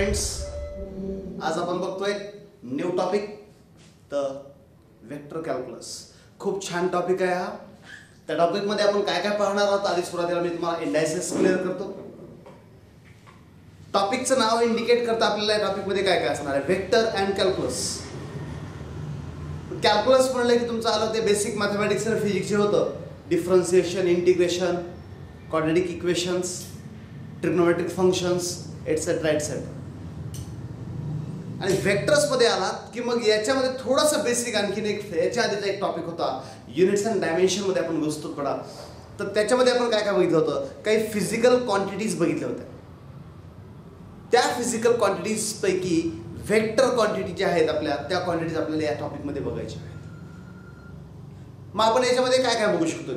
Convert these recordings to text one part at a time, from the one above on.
Students, आज आपण बघतोय new topic the vector calculus. खूप छान टॉपिक आहे हा. त्या टॉपिक मध्ये आपण काय काय पाहणार आहोत आधी सुरुवातीला मी तुम्हाला इंडायसेस क्लिअर करतो. टॉपिकचं नाव इंडिकेट करतं आपल्याला या टॉपिक मध्ये काय काय असणार आहे. Vector and calculus. कॅल्क्युलस म्हणलं की तुमचं आलं ते बेसिक मॅथमॅटिक्स आणि फिजिक्स जे होतं. Differentiation, integration, quadratic equations, trigonometric functions etcetera etcetera. आणि वेक्टर्स मध्ये आलात की मग याच्यामध्ये थोडासा बेसिक आणखीन एक याच्या आधीचा एक टॉपिक होता युनिट्स अँड डायमेन्शन मध्ये आपण बसतो थोडा. तर त्याच्यामध्ये आपण काय काय बघितलं होतं, काही फिजिकल क्वांटिटीज बघितल्या होत्या. त्या फिजिकल क्वांटिटीज पैकी वेक्टर क्वांटिटी ज्या आहेत आपल्या, त्या क्वांटिटीज आपल्याला या टॉपिक मध्ये बघायच्या आहेत. मग आपण याच्यामध्ये काय काय बघू शकतो.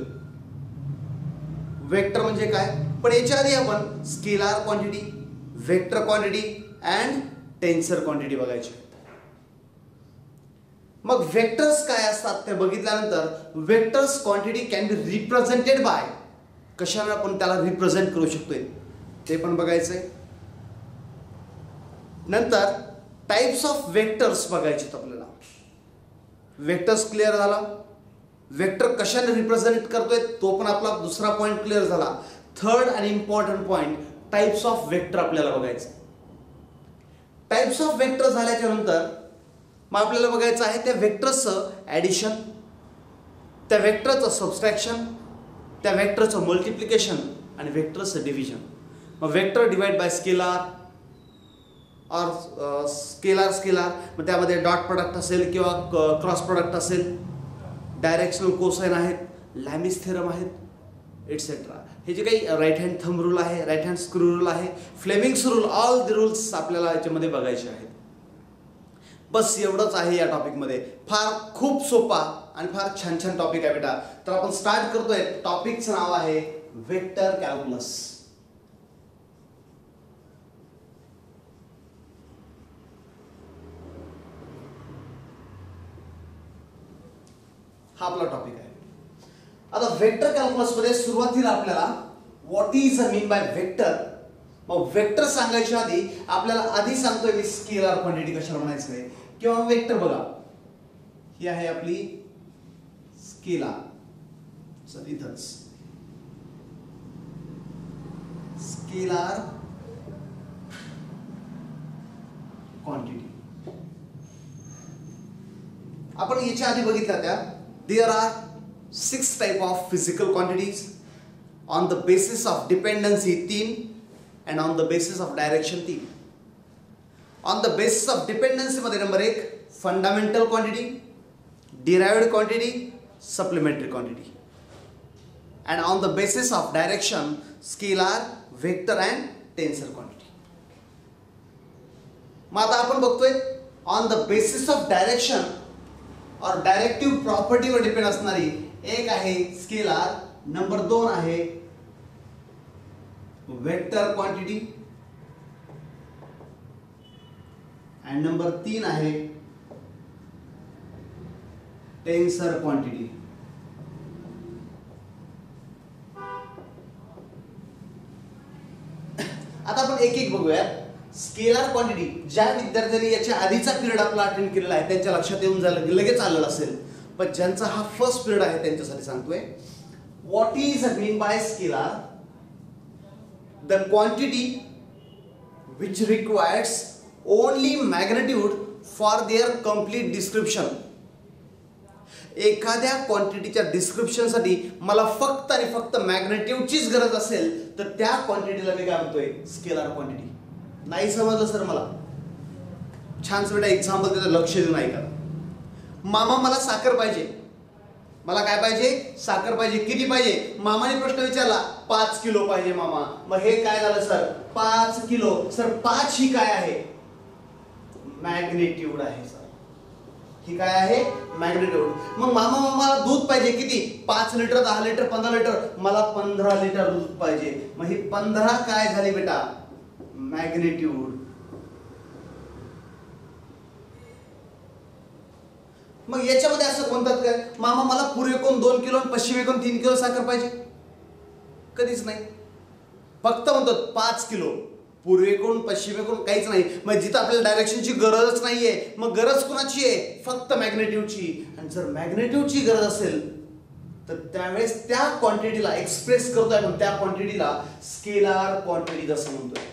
वेक्टर म्हणजे काय, पण याच्या आधी आपण scalar quantity, vector quantity and tensor quantity बघायची. मग वेक्टर्स काय असतात ते बघितल्यानंतर vectors quantity can be represented by, कशाने आपण त्याला रिप्रेझेंट करू शकतोय ते पण बघायचंय. नंतर टाइप्स ऑफ वेक्टर्स बघायचे आपल्याला. वेक्टर्स क्लिअर झाला. वेक्टर कशाने रिप्रेझेंट करतोय तो पण आपला दुसरा पॉइंट क्लिअर झाला. थर्ड आणि important point types of vector आपल्याला बघायचं. टाइप्स ऑफ वेक्टर झाल्याच्या नंतर मग आपल्याला बघायचं आहे त्या वेक्टर्सचं ॲडिशन, त्या वेक्टरचं सबस्ट्रॅक्शन, त्या वेक्टरचं मल्टिप्लिकेशन आणि वेक्टरचं डिव्हिजन. मग वेक्टर डिवाइड बाय स्केलार और स्केलार मग त्यामध्ये डॉट प्रोडक्ट असेल किंवा क्रॉस प्रोडक्ट असेल, डायरेक्शनल कोसाइन आहेत, लॅमिस थेरम आहेत एटसेट्रा. हे जे काही राईट हँड थंब रूल आहे, राईट हँड स्क्रू रूल आहे, Fleming's rule, all the rules आपल्याला याच्यामध्ये बघायचे आहेत. बस एवढंच आहे या टॉपिकमध्ये. फार खूप सोपा आणि फार छान छान टॉपिक आहे बेटा. तर आपण स्टार्ट करतोय. टॉपिकचं नाव आहे वेक्टर कॅल्क्युलस. हा आपला टॉपिक आहे. आता वेक्टर कॅल्क्युलस मध्ये सुरुवातीला आपल्याला what is a mean by vector. मग वेक्टर सांगायच्या आधी आपल्याला आधी सांगतोय मी स्केलार क्वांटिटी कशाला म्हणायचं आहे किंवा वेक्टर. बघा ही आहे आपली स्केलार, सर इथंच स्केलार क्वांटिटी आपण याच्या आधी बघितल्या त्या. There are 6 type of physical quantities. On the basis of dependency 3 and on the basis of direction 3. On the basis of dependency मध्ये number 1 fundamental quantity, derived quantity, supplementary quantity. And on the basis of direction scalar, vector and tensor quantity. मग आता आपण बघतोय on the basis of direction और directive प्रॉपर्टीवर depend असणारी एक आहे scalar, number 2 आहे वेक्टर क्वांटिटी आणि नंबर 3 आहे टेन्सर क्वांटिटी. आता आपण एक एक बघूया. स्केलार क्वांटिटी ज्या विद्यार्थ्यांनी याच्या आधीचा पिरियड आपला अटेंड केलेला आहे त्यांच्या लक्षात येऊन झालं की लगेच आलेलं असेल, पण ज्यांचा हा फर्स्ट पिरियड आहे त्यांच्यासाठी सांगतोय. What is a mean by scalar, the quantity which requires only magnitude for their complete description. एखाद्या क्वांटिटीच्या डिस्क्रिप्शन साठी मला फक्त आणि फक्त मॅग्नेट्यूडचीच गरज असेल तर त्या क्वांटिटीला मी काय म्हणतोय स्केलार क्वांटिटी. नाही समजलं सर मला, छानच बेटा एक्झाम्पल त्याचं लक्ष देऊन ऐका. मामा मला साखर पाहिजे. मला काय पाहिजे, साखर पाहिजे. किती पाहिजे, मामाने प्रश्न विचारला 5 किलो पाहिजे मामा. मग हे काय झालं सर, 5 किलो. सर 5 ही काय आहे, मॅग्नेट्यूड आहे सर. ही काय आहे, मॅग्नेट्यूड. मग मामा मला दूध पाहिजे किती, 5 लिटर, 10 लिटर, 15 लिटर. मला 15 लिटर दूध पाहिजे. मग ही 15 काय झाली बेटा, मॅग्नेट्यूड. मग याच्यामध्ये असं म्हणतात काय, मामा मला पूर्वेकडून 2 किलो आणि पश्चिमेकडून 3 किलो साखर पाहिजे. कधीच नाही. फक्त म्हणतात 5 किलो. पूर्वेकडून पश्चिमेकडून काहीच नाही. मग जिथं आपल्याला डायरेक्शनची गरजच नाहीये, मग गरज कोणाची आहे? फक्त मॅग्नेट्यूडची. आणि जर मॅग्नेट्यूडची गरज असेल तर त्यावेळेस त्या क्वांटिटीला एक्सप्रेस करतोय आपण, त्या क्वांटिटीला स्केलार क्वांटिटी असं म्हणतोय.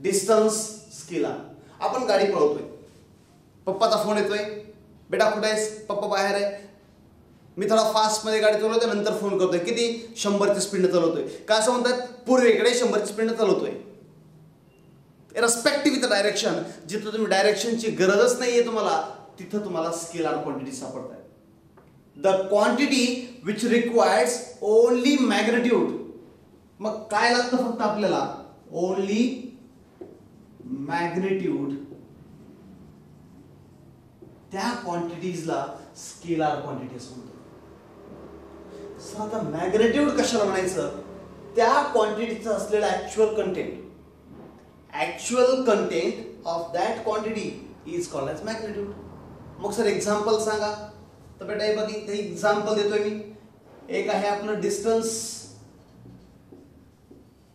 Distance scalar. आपण गाडी पळवतोय, पप्पाचा फोन येतोय, बेटा कुठे आहेस? पप्पा बाहेर आहे. मी थोडा फास्ट मध्ये गाडी चालवतोय, नंतर फोन करतोय. किती? 100च्या स्पीडने चालवतोय. का असं म्हणतात? पूर्वेकडे 100च्या स्पीडने चालवतोय. रेस्पेक्टिव्ह विथ डायरेक्शन. जिथं तुम्ही डायरेक्शनची गरजच नाहीये तुम्हाला, तिथं तुम्हाला स्केलार क्वांटिटी सापडतात. The quantity which requires only magnitude. मग काय लागतं फक्त आपल्याला? Only magnitude. त्या क्वांटिटीजला स्केलार क्वांटिटी असं म्हणतो. सो आता मॅग्नेट्यूड कशाला म्हणायचं? त्या क्वांटिटीचं असलेलं actual content of that quantity is called as magnitude. मग सर एक्झाम्पल सांगा. तर बेटा हे बघ, इथे एक्झाम्पल देतोय मी. एक आहे आपलं डिस्टन्स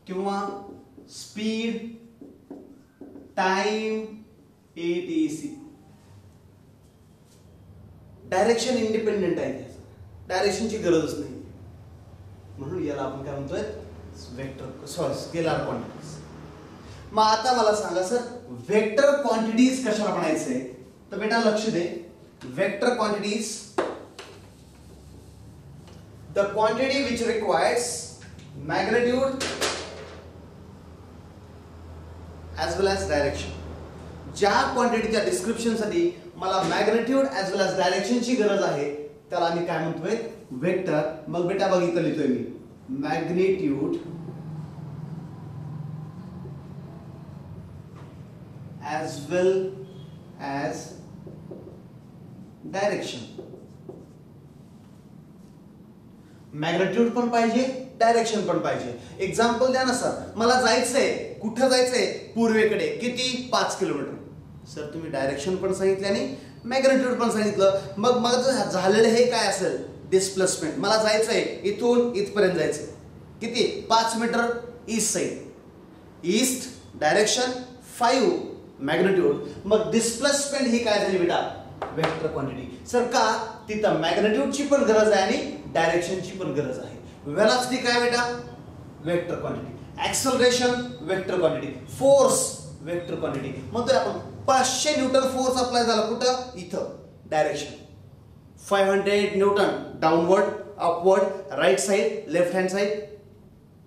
किंवा speed, time, etc. Direction independent आहे, डायरेक्शनची गरजच नाही, म्हणून याला आपण काय म्हणतोय? Scalar quantities. मग आता मला सांगा सर, वेक्टर क्वांटिटीज कशाला म्हणायचंय? तर बेटा लक्ष दे. Vector quantities, the quantity which requires magnitude as well as direction. ज्या क्वांटिटीच्या डिस्क्रिप्शन साठी मला मॅग्नेट्यूड ॲज वेल ॲज डायरेक्शनची गरज आहे, त्याला आम्ही काय म्हणतोय? वेक्टर. मग बेटा बघितलं लिहितोय मी, magnitude as well as direction. Magnitude पण पाहिजे, डायरेक्शन पण पाहिजे. एक्झाम्पल द्या ना सर. मला जायचंय, कुठं जायचंय? पूर्वेकडे. किती? 5 किलोमीटर. सर तुम्ही डायरेक्शन पण सांगितलं आणि मॅग्नेट्यूड पण सांगितलं. मग माझं झालेलं हे काय असेल? डिस्प्लेसमेंट. मला जायचंय इथून इथपर्यंत जायचंय. किती? 5 metre east side. East direction 5 magnitude. मग डिस्प्लेसमेंट ही काय झाली बेटा? Vector quantity. सर का? तिथं मॅग्नेट्यूडची पण गरज आहे आणि डायरेक्शनची पण गरज आहे. वेलॉसिटी काय बेटा? Vector quantity. Acceleration vector quantity. Force vector quantity. म्हणतोय आपण 500 न्यूटन फोर्स अप्लाय झाला कुठं? इथं. Direction 500 newton downward, upward, right side, left hand side.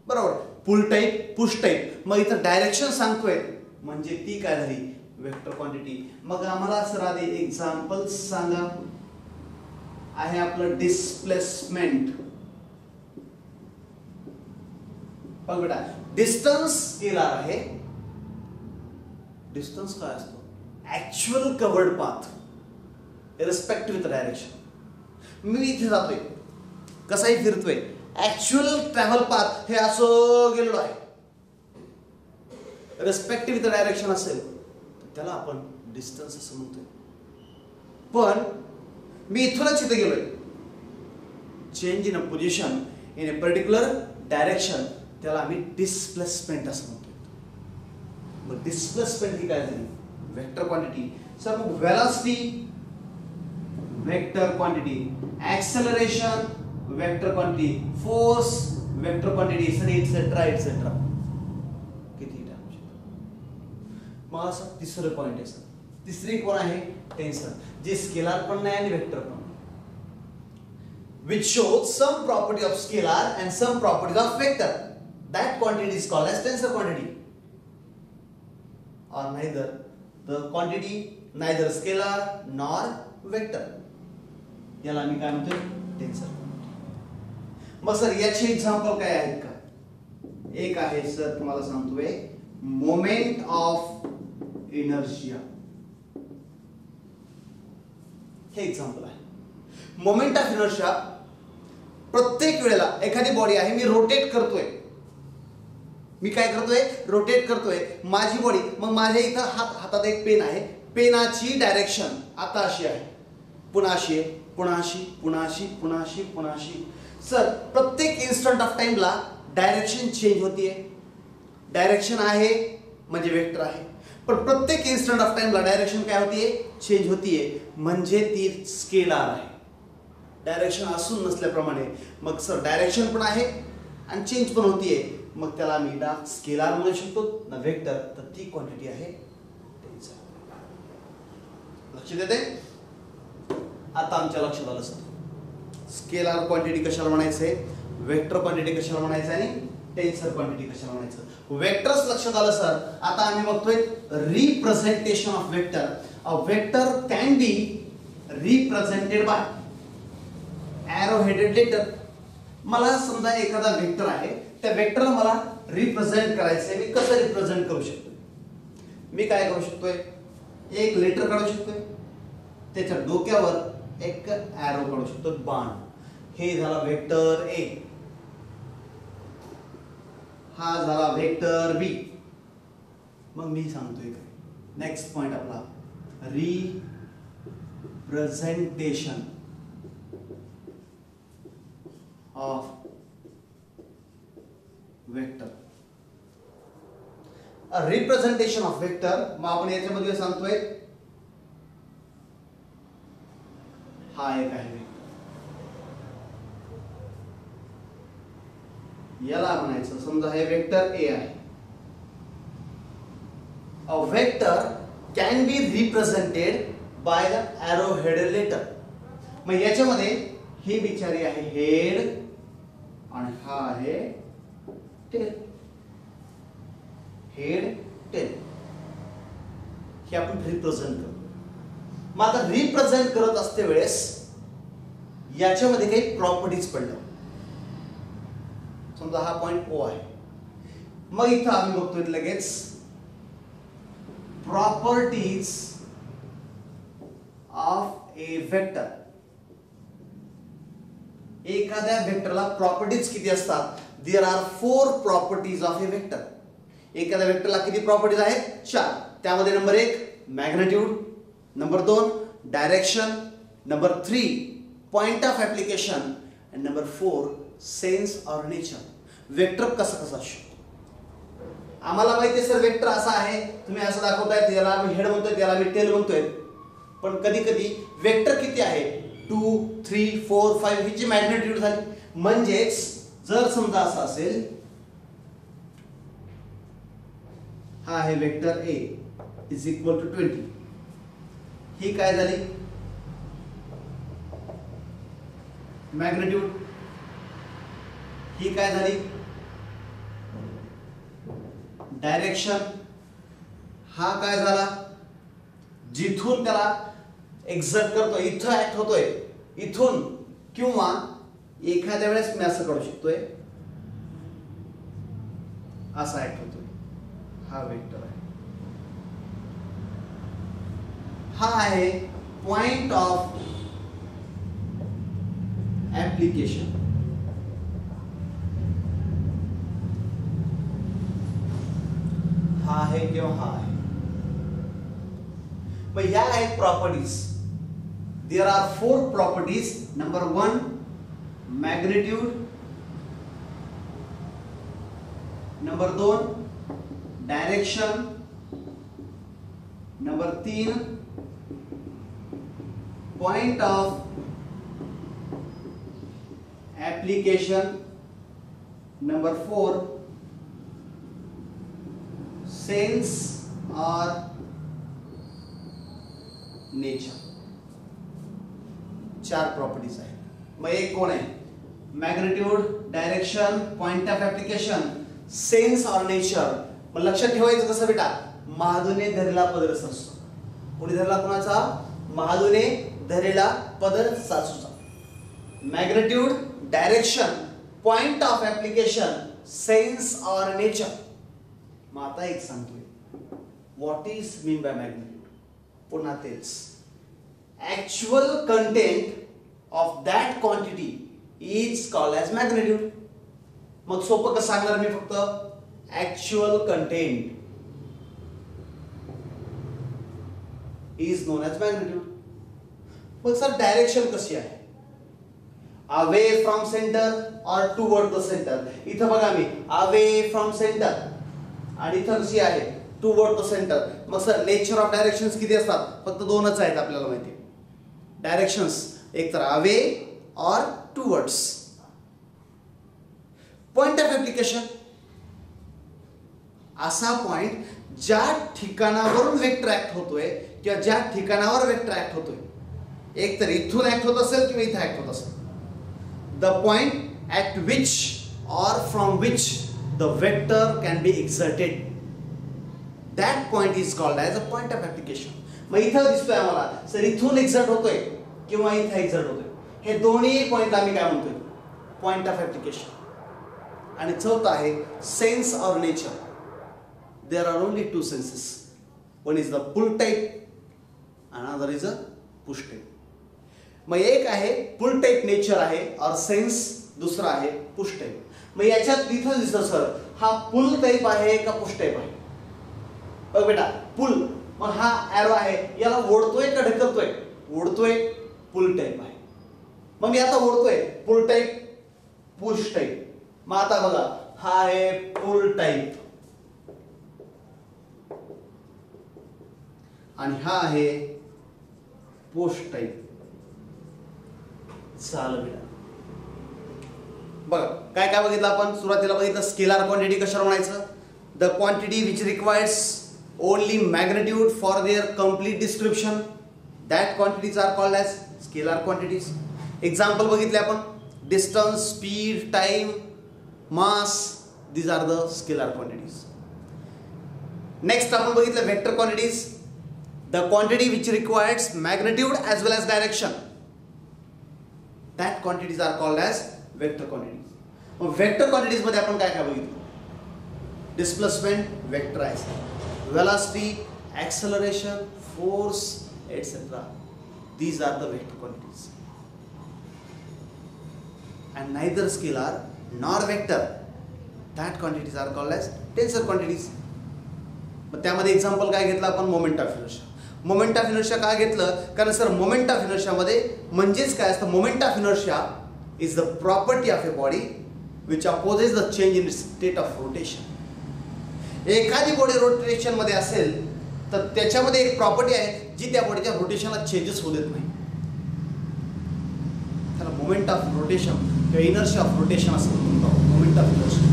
बरोबर. Pull type, push type. मग इथं डायरेक्शन सांगतोय म्हणजे ती काय झाली? Vector quantity. मग आम्हाला सर आधी एक्झाम्पल सांगा. आहे आपलं डिस्प्लेसमेंट. बघ बेटा, डिस्टन्स स्केलार आहे. डिस्टन्स काय असतो? Actual covered path respective with direction. मी इथे जातोय, कसाही फिरतोय, ऍक्च्युअल ट्रॅव्हल पाथ हे असं गेलेलो आहे. रिस्पेक्टिव्ह विथ डायरेक्शन असेल तर त्याला आपण डिस्टन्स असं म्हणतोय. पण मी इथूनच इथे गेलोय, change in a position in a particular direction, त्याला आम्ही डिस्प्लेसमेंट असं म्हणतोय. मग डिस्प्लेसमेंट ही काय झाली? Vector quantity. सर मग velocity vector quantity, acceleration vector quantity, force vector quantity, sir etcetera etcetera. किती टाइम शकतो? मग असं तिसरं पॉइंट आहे सर. तिसरी कोण आहे? टेन्सर, जे स्केलार पण नाही आणि वेक्टर पण. which shows some property of scalar and some properties of vector. That quantity is called as tensor quantity. Or neither the quantity neither scalar nor vector. याला आम्ही काय म्हणतोय? टेन्सर क्वांटिटी. मग सर याचे एक्झाम्पल काय आहेत का? एक आहे सर, तुम्हाला सांगतोय, मोमेंट ऑफ इनर्शिया. हे एक्झाम्पल आहे. मोमेंट ऑफ इनर्शिया, प्रत्येक वेळेला एखादी बॉडी आहे, मी रोटेट करतोय, मी काय करतोय? रोटेट करतोय माझी बॉडी. मग माझ्या इथं हातात एक पेन आहे, पेनाची डायरेक्शन आता अशी आहे, पुन्हा अशी आहे, पुन्हा अशी, पुन्हा अशी, पुन्हा अशी, पुन्हा अशी. सर प्रत्येक इन्स्टंट ऑफ टाइमला डायरेक्शन चेंज होतीये. डायरेक्शन आहे म्हणजे वेक्टर आहे, पण प्रत्येक इन्स्टंट ऑफ टाइमला डायरेक्शन काय होतीये, चेंज होतीये, म्हणजे ती स्केलार आहे. डायरेक्शन असून नसल्याप्रमाणे मग सर डायरेक्शन पण आहे आणि चेंज पण होतीये, मग त्याला आम्ही ना स्केलार म्हणू शकतो ना वेक्टर, तर ती क्वांटिटी आहे टेन्सर. लक्षात येते? आता आमच्या लक्षात आलं सर स्केलार क्वांटिटी कशाला म्हणायचंय, वेक्टर क्वांटिटी कशाला म्हणायचं आणि टेन्सर क्वांटिटी कशाला म्हणायचं. वेक्टर्स लक्षात आलं सर. आता आम्ही बघतोय representation of vector. A vector can be represented by arrow headed letter. मला समजा एखादा वेक्टर आहे, त्या वेक्टरला मला रिप्रेझेंट करायचंय. मी कसं रिप्रेझेंट करू शकतो, मी काय करू शकतोय, एक लेटर काढू शकतोय, त्याच्या डोक्यावर एक एरो काढू शकतो, बाण. हे झाला वेक्टर ए, हा झाला वेक्टर बी. मग मी सांगतोय काय, नेक्स्ट पॉइंट आपला representation of vector. Representation of vector, मग आपण याच्यामध्ये सांगतोय हा एक आहे वेक्टर, याला म्हणायचं समजा हे वेक्टर ए आहे. A vector can be represented by the arrow headed letter. मग याच्यामध्ये ही बिचारी आहे हेड आणि हा आहे टेल. हेड टेल हे आपण रिप्रेझेंट करतो. मग आता रिप्रेझेंट करत असते वेळेस याच्यामध्ये काही प्रॉपर्टीज पडल्या. समजा हा पॉइंट ओ आहे, मग इथं आम्ही बघतोय लगेच प्रॉपर्टीज ऑफ ए वेक्टर. एखाद्या वेक्टरला प्रॉपर्टीज किती असतात, there are 4 properties of a vector. एखाद्या वेक्टरला किती प्रॉपर्टीज आहेत, 4. त्यामध्ये number 1 magnitude, number 2 direction, number 3 point of application आणि नंबर 4 सेन्स और नेचर. वेक्टर कसं असू शकतो आम्हाला माहिती आहे सर, वेक्टर असा आहे, तुम्ही असं दाखवताय, त्याला आम्ही हेड म्हणतोय, त्याला आम्ही टेल म्हणतोय. पण कधी कधी वेक्टर किती आहे, 2, 3, 4, 5 ही जी मॅग्निट्यूड झाली. म्हणजेच जर समजा असं असेल, हा आहे vector A is equal to 20, ही काय झाली मॅग्निट्यूड, ही काय झाली डायरेक्शन, हा काय झाला जिथून त्याला एक्झर्ट करतोय, इथं ऍक्ट होतोय इथून, किंवा एखाद्या वेळेस मी असं करू शकतोय असा ऍक्ट होतोय. हा वेक्टर आहे. हा आहे पॉइंट ऑफ ऍप्लिकेशन. हा आहे किंवा हा आहे. मग ह्या आहेत properties. There are 4 properties. Number 1 magnitude, number 2 direction, number 3 point of application, number 4 sense और नेचर. 4 प्रॉपर्टीज आहेत. मग एक कोण आहे, magnitude, direction, point of application, sense और नेचर. मग लक्षात ठेवायचं कसं बेटा, महादूने धरला पदर सासूचा. कोणी धरला कोणाचा, महादूने धरला पदर सासूचा. Magnitude, direction, point of application, sense और नेचर. मग आता एक सांगतोय, what is mean by magnitude. पुन्हा तेच, actual content of that quantity is called as magnitude. मग सोपं कसं सांगणार मी, फक्त actual content is known as magnitude. मग सर डायरेक्शन कशी आहे, away from centre or toward the centre. इथं बघा मी अवे फ्रॉम सेंटर, आणि इथं कशी आहे टुवर्ड द सेंटर. मग सर नेचर ऑफ डायरेक्शन्स किती असतात? फक्त दोनच आहेत आपल्याला माहिती. डायरेक्शन्स एक तर अवे और टुवर्ड्स. पॉइंट ऑफ ऍप्लिकेशन असा पॉइंट ज्या ठिकाणावरून वेक्टर ऍक्ट होतोय किंवा ज्या ठिकाणावर वेक्टर ऍक्ट होतोय, एक तर इथून ऍक्ट होत असेल किंवा इथं ऍक्ट होत असेल. The point at which or from which the vector can be exerted, that point is called as a point of application. मग इथं दिसतोय आम्हाला सर इथून एक्झर्ट होतोय किंवा इथं एक्झर्ट होतोय, हे दोन्ही पॉइंट आम्ही काय म्हणतोय पॉइंट ऑफ ऍप्लिकेशन. आणि चौथा आहे सेन्स और nature. There are only two senses. One is the pull type, another is a push type. मग एक आहे पुल टाइप नेचर आहे और सेन्स दुसरा आहे पुश टाइप. मग याच्यात इथं दिसतं सर हा पुल टाइप आहे का पुश टाइप आहे? बघ बेटा पुल, मग हा एरो आहे याला ओढतोय का ढकलतोय? ओढतोय, पुल टाइप आहे. मग मी आता ओढतोय पुल टाइप पुश टाइप. मग आता बघा हा आहे पुल टाइप आणि हा आहे पुश टाइप. चालेल बेटा. बघा काय काय बघितलं आपण. सुरुवातीला बघितलं स्केलर क्वांटिटी कशाला म्हणायचं? The quantity which requires only magnitude for their complete description, that quantities are called as scalar quantities. Example बघितले आपण distance, speed, time, mass, these are the scalar quantities. Next आपण बघितलं vector quantities. The quantity which requires magnitude as well as direction, that quantities are called as vector quantities. मग vector quantities मध्ये आपण काय काय बघितलं? Displacement vectorized, velocity, acceleration, force etcetera. These are the vector quantities. and neither scalar nor vector, that quantities are called as tensor quantities. मग त्यामध्ये example काय घेतलं आपण? Moment of inertia. Moment of inertia काय घेतलं? कारण सर मोमेंट ऑफ इनर्शिया मध्ये म्हणजेच काय असतं? Moment of inertia is the property of a body which opposes the change in its state of rotation. एखादी बॉडी रोटेशन मध्ये असेल तर त्याच्यामध्ये एक प्रॉपर्टी आहे जी त्या बॉडीच्या रोटेशनला चेंजेस होऊ देत नाही. त्याला मोमेंट ऑफ रोटेशन किंवा इनर्शिया ऑफ रोटेशन असं म्हणतो. मोमेंट ऑफ इनर्शिया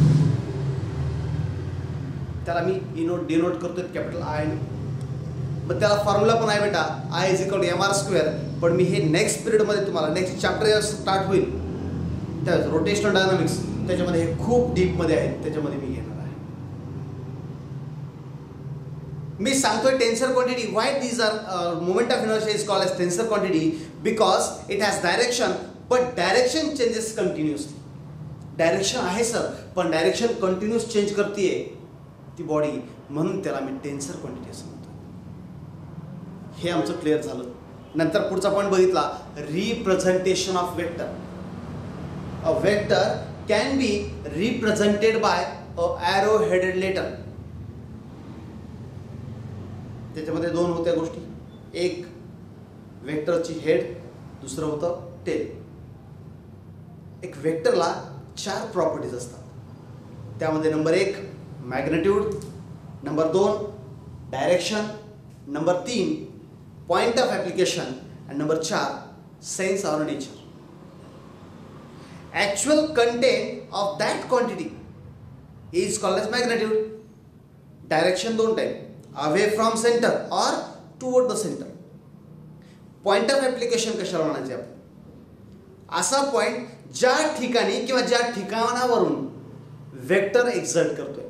त्याला मी डिनोट करतोय कॅपिटल आय. मग त्याला फॉर्म्युला पण आहे बेटा, I is equal to mr². पण मी हे नेक्स्ट पिरियडमध्ये तुम्हाला नेक्स्ट चॅप्टर स्टार्ट होईल त्या रोटेशनल डायनामिक्स त्याच्यामध्ये हे खूप डीपमध्ये आहे, त्याच्यामध्ये मी घेणार आहे. मी सांगतोय tensor quantity. Why these are moment of inertia is called as tensor quantity? Because it has direction but direction changes continuously. Direction आहे सर पण डायरेक्शन कंटिन्युअस चेंज करतेय ती बॉडी, म्हणून त्याला मी टेन्सर क्वांटिटी असं म्हणतो. हे आमचं क्लिअर झालं. नंतर पुढचा पॉईंट बघितला representation of vector. A vector can be represented by a arrow headed letter. त्याच्यामध्ये दोन होत्या गोष्टी, एक वेक्टरची हेड, दुसरं होतं टेल. एक वेक्टरला 4 प्रॉपर्टीज असतात. त्यामध्ये number 1 magnitude, number 2 direction, number 3 point of application and number 4 sense or nature. Actual content of that quantity is called as magnitude. Direction दोन type, away from center or toward the center. Point of application कशाला म्हणायचे आपण? असा point ज्या ठिकाणी किंवा ज्या ठिकाणावरून वेक्टर एक्झर्ट करतोय.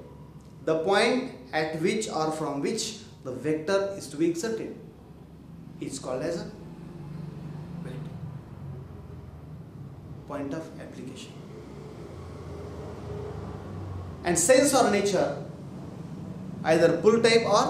The point at which or from which the vector is to be exerted is called as a point of application. And sense or nature, either pull type or